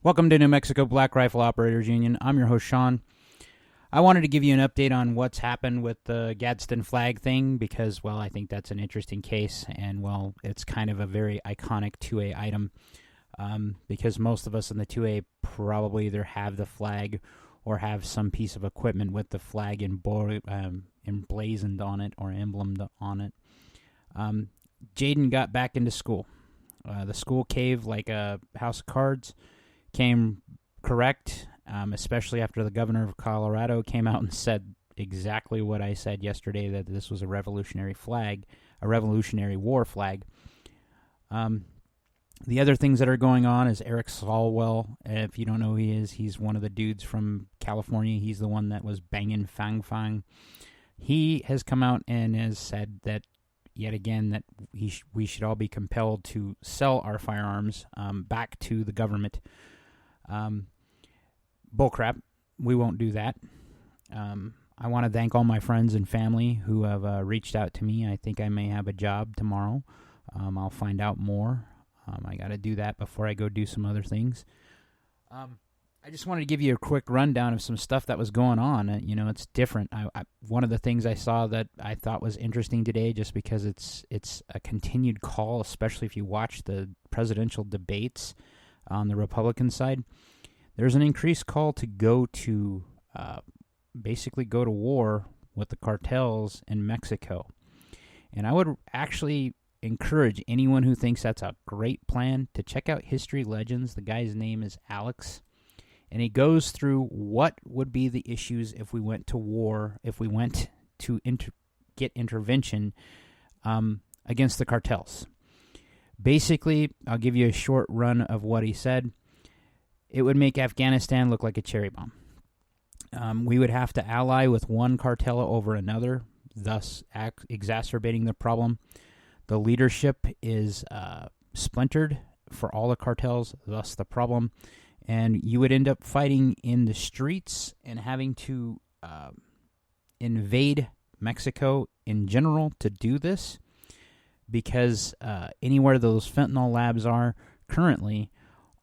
Welcome to New Mexico Black Rifle Operators Union. I'm your host, Sean. I wanted to give you an update on what's happened with the Gadsden flag thing because, well, I think that's an interesting case, and, well, it's kind of a very iconic 2A item because most of us in the 2A probably either have the flag or have some piece of equipment with the flag emblazoned on it or emblemed on it. Jaden got back into school. The school cave like a house of cards. Came correct, especially after the governor of Colorado came out and said exactly what I said yesterday, that this was a revolutionary flag, a Revolutionary War flag. The other things that are going on is Eric Swalwell. If you don't know who he is, he's one of the dudes from California. He's the one that was banging Fang Fang. He has come out and has said that, yet again, that we should all be compelled to sell our firearms back to the government. Bullcrap. We won't do that. I want to thank all my friends and family who have reached out to me. I think I may have a job tomorrow. I'll find out more. I got to do that before I go do some other things. I just wanted to give you a quick rundown of some stuff that was going on. It's different. One of the things I saw that I thought was interesting today, just because it's a continued call, especially if you watch the presidential debates on the Republican side, there's an increased call to basically go to war with the cartels in Mexico. And I would actually encourage anyone who thinks that's a great plan to check out History Legends. The guy's name is Alex. And he goes through what would be the issues if we went to war, if we went to get intervention against the cartels. Basically, I'll give you a short run of what he said. It would make Afghanistan look like a cherry bomb. We would have to ally with one cartel over another, thus exacerbating the problem. The leadership is splintered for all the cartels, thus the problem. And you would end up fighting in the streets and having to invade Mexico in general to do this, because anywhere those fentanyl labs are currently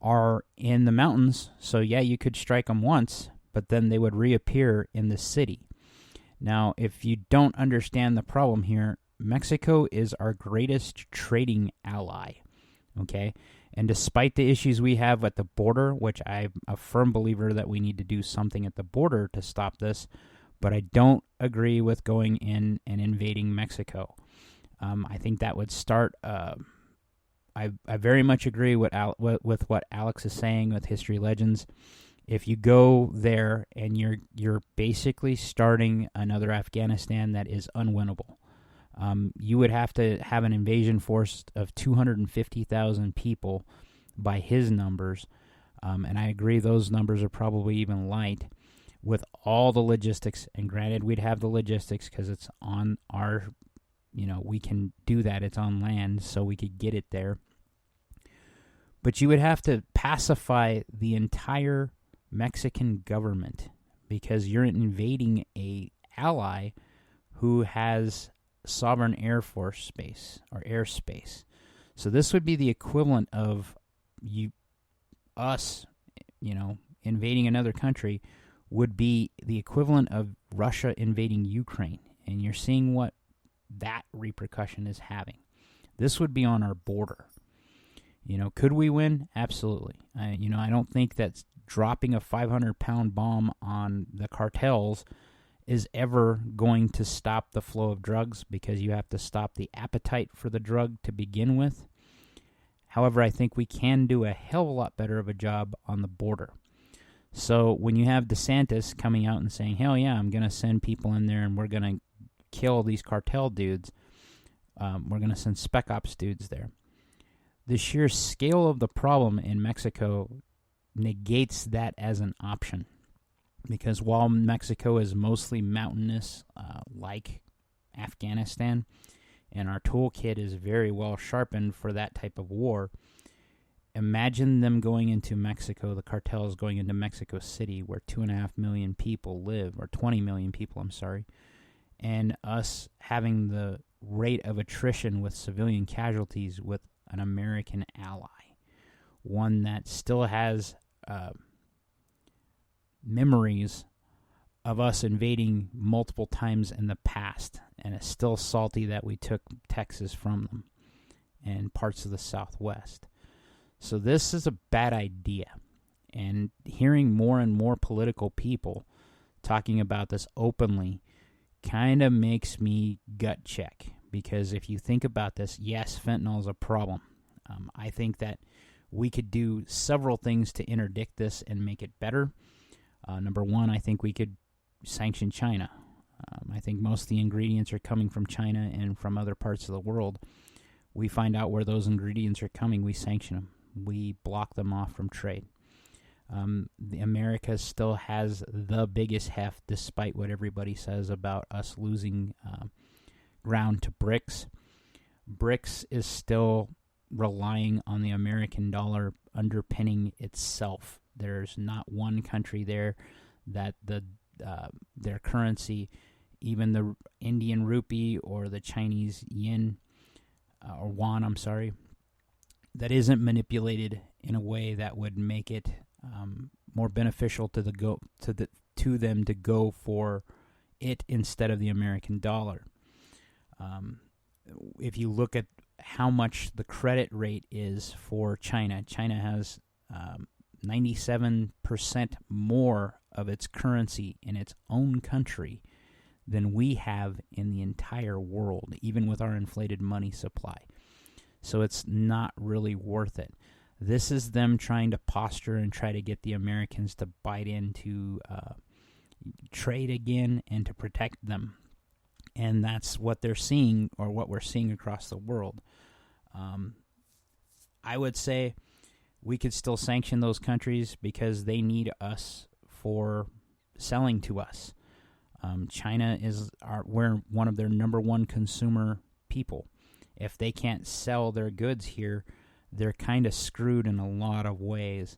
are in the mountains. So, yeah, you could strike them once, but then they would reappear in the city. Now, if you don't understand the problem here, Mexico is our greatest trading ally, okay? And despite the issues we have at the border, which I'm a firm believer that we need to do something at the border to stop this, but I don't agree with going in and invading Mexico. I think that would start. I very much agree with what Alex is saying with History Legends. If you go there and you're basically starting another Afghanistan that is unwinnable. You would have to have an invasion force of 250,000 people by his numbers. And I agree those numbers are probably even light with all the logistics. And granted, we'd have the logistics because it's on our, we can do that. It's on land, so we could get it there. But you would have to pacify the entire Mexican government because you're invading a ally who has sovereign air force space or airspace. So this would be the equivalent of us invading another country would be the equivalent of Russia invading Ukraine. And you're seeing what that repercussion is having. This would be on our border. Could we win? Absolutely. I don't think that dropping a 500-pound bomb on the cartels is ever going to stop the flow of drugs, because you have to stop the appetite for the drug to begin with. However, I think we can do a hell of a lot better of a job on the border. So when you have DeSantis coming out and saying, hell yeah, I'm going to send people in there and we're going to kill these cartel dudes, we're going to send Spec Ops dudes there. The sheer scale of the problem in Mexico negates that as an option. Because while Mexico is mostly mountainous, like Afghanistan, and our toolkit is very well sharpened for that type of war, imagine them going into Mexico, the cartels going into Mexico City, where 2.5 million people live, or 20 million people, and us having the rate of attrition with civilian casualties with an American ally, one that still has memories of us invading multiple times in the past, and it's still salty that we took Texas from them and parts of the Southwest. So this is a bad idea. And hearing more and more political people talking about this openly kind of makes me gut check. Because if you think about this, yes, fentanyl is a problem. I think that we could do several things to interdict this and make it better. Number one, I think we could sanction China. I think most of the ingredients are coming from China and from other parts of the world. We find out where those ingredients are coming, we sanction them. We block them off from trade. The America still has the biggest heft, despite what everybody says about us losing ground to BRICS. BRICS is still relying on the American dollar underpinning itself. There's not one country there that their currency, even the Indian rupee or the Chinese yen or yuan, that isn't manipulated in a way that would make it more beneficial to them to go for it instead of the American dollar. If you look at how much the credit rate is for China, China has 97% more of its currency in its own country than we have in the entire world, even with our inflated money supply. So it's not really worth it. This is them trying to posture and try to get the Americans to bite into trade again and to protect them. And that's what they're seeing, or what we're seeing across the world. I would say we could still sanction those countries because they need us for selling to us. China we're one of their number one consumer people. If they can't sell their goods here, they're kind of screwed in a lot of ways.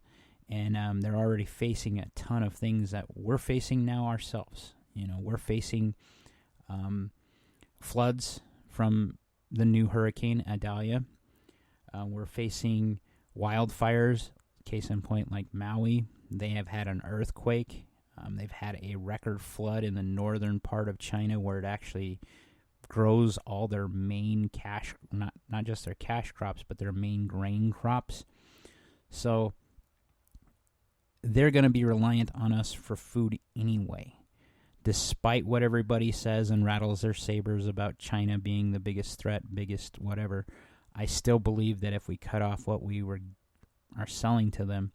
And they're already facing a ton of things that we're facing now ourselves. We're facing floods from the new hurricane Idalia. We're facing wildfires, case in point like Maui. They have had an earthquake. They've had a record flood in the northern part of China where it actually grows all their main not just their cash crops, but their main grain crops. So they're going to be reliant on us for food anyway. Despite what everybody says and rattles their sabers about China being the biggest threat, biggest whatever, I still believe that if we cut off what we are selling to them,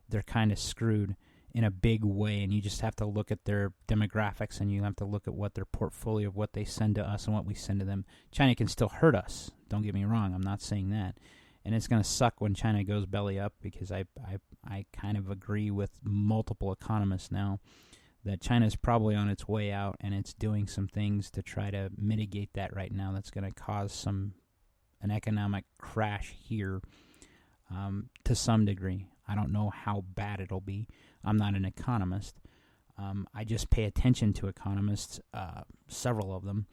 they're kind of screwed in a big way. And you just have to look at their demographics, and you have to look at what their portfolio of what they send to us and what we send to them. China can still hurt us. Don't get me wrong. I'm not saying that. And it's going to suck when China goes belly up, because I kind of agree with multiple economists now that China is probably on its way out, and it's doing some things to try to mitigate that right now. That's going to cause an economic crash here to some degree. I don't know how bad it'll be. I'm not an economist. I just pay attention to economists, several of them,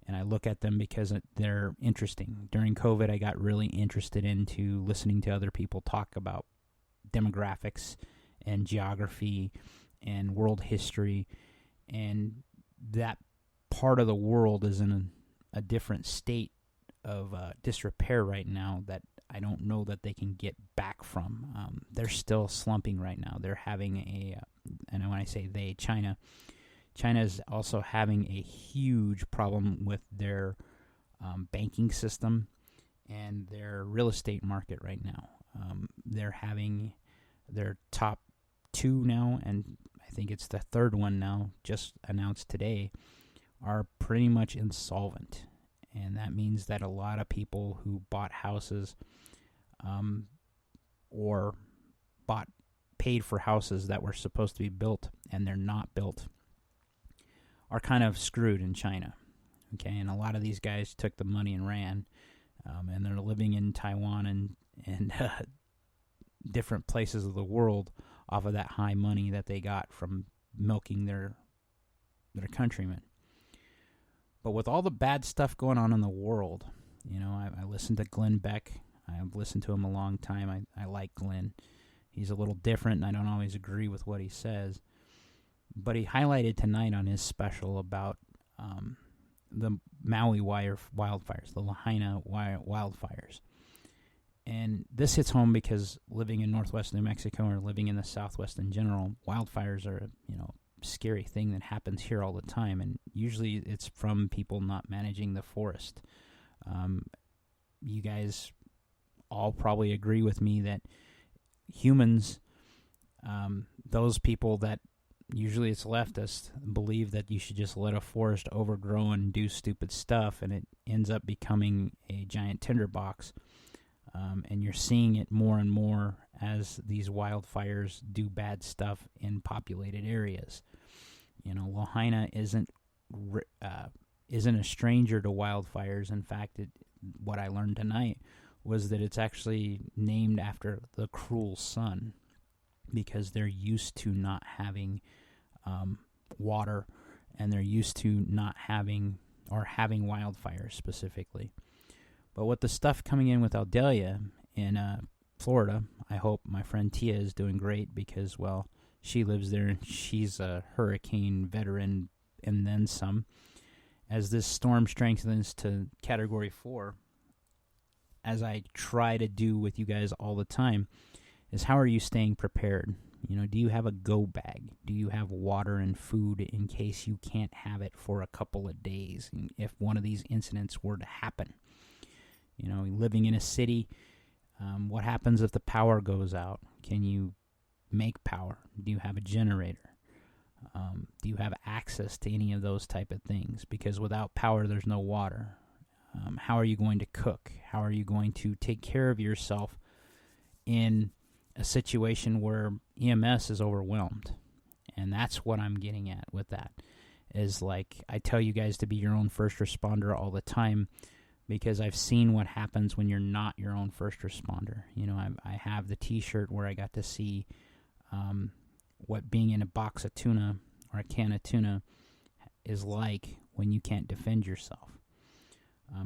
and I look at them because they're interesting. During COVID, I got really interested into listening to other people talk about demographics and geography and world history, and that part of the world is in a different state of disrepair right now that I don't know that they can get back from. They're still slumping right now. They're having and when I say they, China is also having a huge problem with their banking system and their real estate market right now. They're having their top two now, and I think it's the third one now, just announced today, are pretty much insolvent. And that means that a lot of people who bought houses or paid for houses that were supposed to be built and they're not built are kind of screwed in China. Okay, and a lot of these guys took the money and ran, and they're living in Taiwan and different places of the world off of that high money that they got from milking their countrymen. But with all the bad stuff going on in the world, I listened to Glenn Beck. I've listened to him a long time. I like Glenn. He's a little different, and I don't always agree with what he says. But he highlighted tonight on his special about the Maui wildfires, the Lahaina wildfires. And this hits home because living in northwest New Mexico or living in the Southwest in general, wildfires are, scary thing that happens here all the time, and usually it's from people not managing the forest. You guys all probably agree with me that humans, those people that usually it's leftists, believe that you should just let a forest overgrow and do stupid stuff, and it ends up becoming a giant tinderbox. And you're seeing it more and more as these wildfires do bad stuff in populated areas. Lahaina isn't a stranger to wildfires. In fact, what I learned tonight was that it's actually named after the cruel sun, because they're used to not having water, and they're used to not having wildfires specifically. But with the stuff coming in with Idalia in Florida, I hope my friend Tia is doing great because, well, she lives there and she's a hurricane veteran and then some. As this storm strengthens to Category 4, as I try to do with you guys all the time, is how are you staying prepared? Do you have a go bag? Do you have water and food in case you can't have it for a couple of days if one of these incidents were to happen? Living in a city, what happens if the power goes out? Can you make power? Do you have a generator? Do you have access to any of those type of things? Because without power, there's no water. How are you going to cook? How are you going to take care of yourself in a situation where EMS is overwhelmed? And that's what I'm getting at with that. Is like, I tell you guys to be your own first responder all the time, because I've seen what happens when you're not your own first responder. I have the T-shirt where I got to see what being in a box of tuna or a can of tuna is like when you can't defend yourself.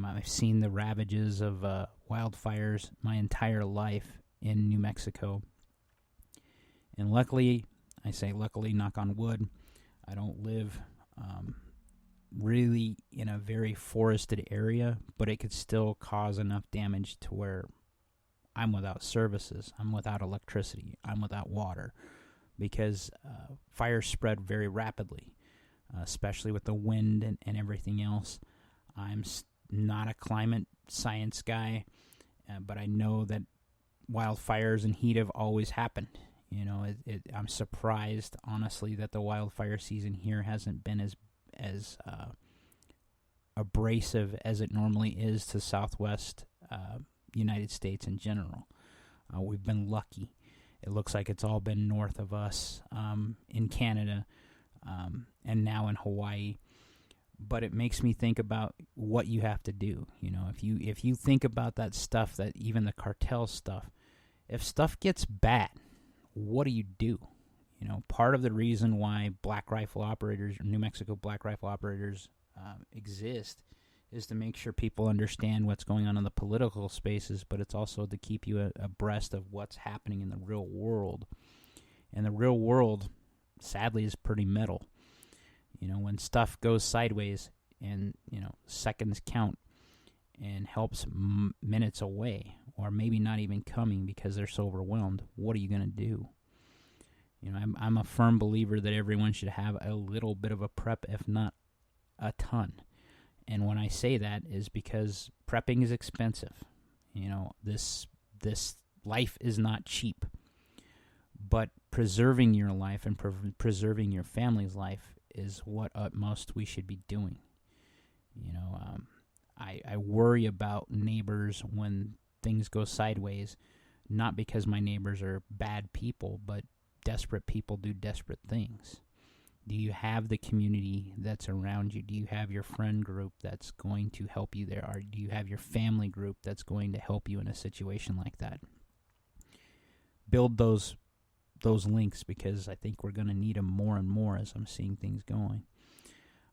I've seen the ravages of wildfires my entire life in New Mexico. And luckily, I say luckily, knock on wood, I don't live really in a very forested area, but it could still cause enough damage to where I'm without services, I'm without electricity, I'm without water, because fires spread very rapidly, especially with the wind and everything else. I'm not a climate science guy, but I know that wildfires and heat have always happened. I'm surprised, honestly, that the wildfire season here hasn't been as abrasive as it normally is to Southwest United States in general. We've been lucky. It looks like it's all been north of us in Canada and now in Hawaii. But it makes me think about what you have to do. If you think about that stuff, that even the cartel stuff, if stuff gets bad, what do you do? Part of the reason why black rifle operators, New Mexico black rifle operators exist is to make sure people understand what's going on in the political spaces, but it's also to keep you abreast of what's happening in the real world. And the real world, sadly, is pretty metal. When stuff goes sideways and, seconds count and help's minutes away, or maybe not even coming because they're so overwhelmed, what are you going to do? I'm a firm believer that everyone should have a little bit of a prep, if not a ton. And when I say that is because prepping is expensive. This life is not cheap. But preserving your life and preserving your family's life is what utmost we should be doing. I worry about neighbors when things go sideways, not because my neighbors are bad people, but desperate people do desperate things. Do you have the community that's around you? Do you have your friend group that's going to help you there? Or do you have your family group that's going to help you in a situation like that? Build those links, because I think we're going to need them more and more as I'm seeing things going.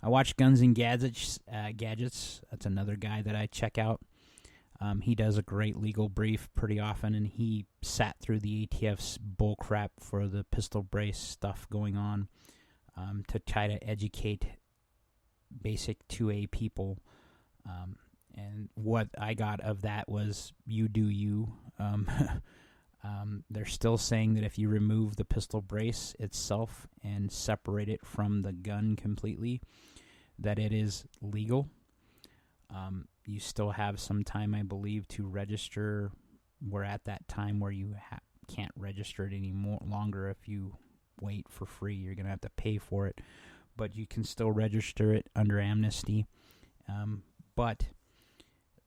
I watch Guns and Gadgets. That's another guy that I check out. He does a great legal brief pretty often, and he sat through the ATF's bullcrap for the pistol brace stuff going on to try to educate basic 2A people. And what I got of that was, you do you. They're still saying that if you remove the pistol brace itself and separate it from the gun completely, that it is legal. You still have some time, I believe, to register. We're at that time where you can't register it any longer. If you wait for free, you're going to have to pay for it. But you can still register it under amnesty. But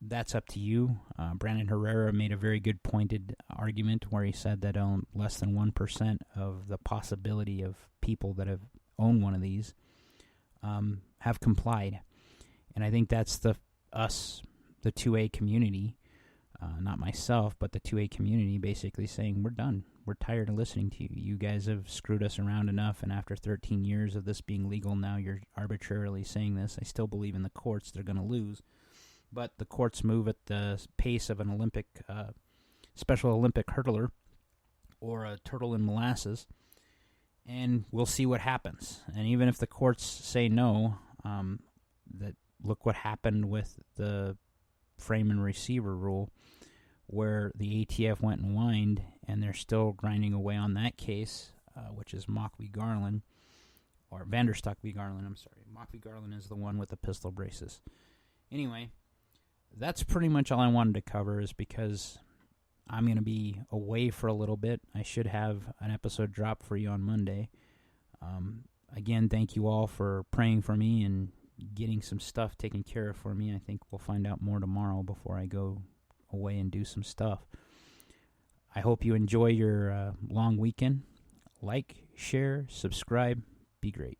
that's up to you. Brandon Herrera made a very good pointed argument where he said that less than 1% of the possibility of people that have owned one of these have complied. And I think that's the 2A community, not myself, but the 2A community basically saying, we're done. We're tired of listening to you. You guys have screwed us around enough, and after 13 years of this being legal, now you're arbitrarily saying this. I still believe in the courts. They're going to lose. But the courts move at the pace of an Olympic, Special Olympic hurdler or a turtle in molasses, and we'll see what happens. And even if the courts say no, that look what happened with the frame and receiver rule, where the ATF went and whined, and they're still grinding away on that case, which is Mock v. Garland, or Vanderstock v. Garland, I'm sorry. Mock v. Garland is the one with the pistol braces. Anyway, that's pretty much all I wanted to cover, is because I'm going to be away for a little bit. I should have an episode drop for you on Monday. Again, thank you all for praying for me and getting some stuff taken care of for me. I think we'll find out more tomorrow before I go away and do some stuff. I hope you enjoy your long weekend. Like, share, subscribe. Be great.